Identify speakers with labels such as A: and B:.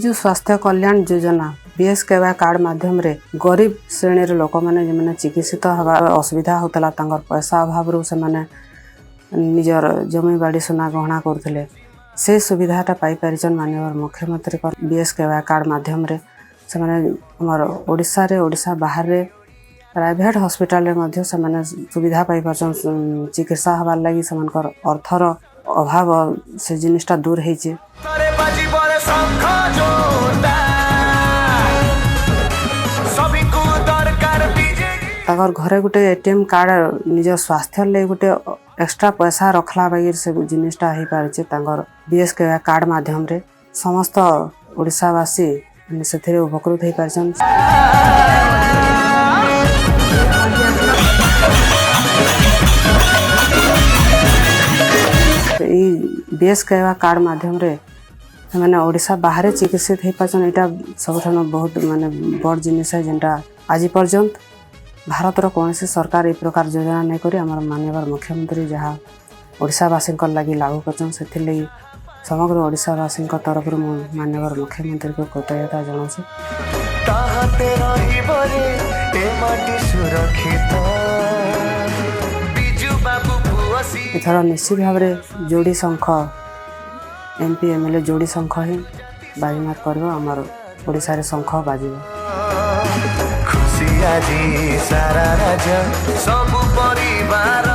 A: विजु स्वास्थ्य Kalyan Yojana BSKY card माध्यम रे गरीब श्रेणी लोक मैंने जो चिकित्सित हवा असुविधा होता पैसा अभाव से माने निजर जमी बाड़ी सुना गहना करते से सुविधाटा पाई माननीय मुख्यमंत्री बीएसकेवाई कार्ड माध्यम रे से आमर ओडिशा रे ओडिशा बाहर रे प्राइवेट हॉस्पिटल रे मध्य से माने सुविधा पाई परछन चिकित्सा हवार लगी से अर्थर अभाव से जिनिसटा दूर होइछे। ताकर घरे गोटे एटीएम कार्ड निज स्वास्थ्य ले गोटे एक्स्ट्रा पैसा रखला बागी से जिनिसटा हो पारे ताकर बीएसकेवाई कार्ड माध्यम रे समस्त ओडिशावासी से उपकृत हो पारछन। बीएसकेवाई कार्ड माध्यम रे मैंने ओडिशा बाहर चिकित्सित हो पारछन। एटा सब बहुत माने बड़ जिनिस है जेनटा आज पर्यंत भारतर कौन सरकार ए प्रकार योजना नहीं करी आम माननीय मुख्यमंत्री जहाँ ओडिशावासी लगी लागू कर समग्र ओडिशावासी तरफ माननीय मुख्यमंत्री को कृतज्ञता जनाऊँ। एथर निश्चित भाव में जोड़ी शंख एमपी एमएलए जोड़ी शंख ही बाजीमात कर आमर ओडिशा रे शंख बाजिब।
B: खुशी आज सारा राज्य सब परिवार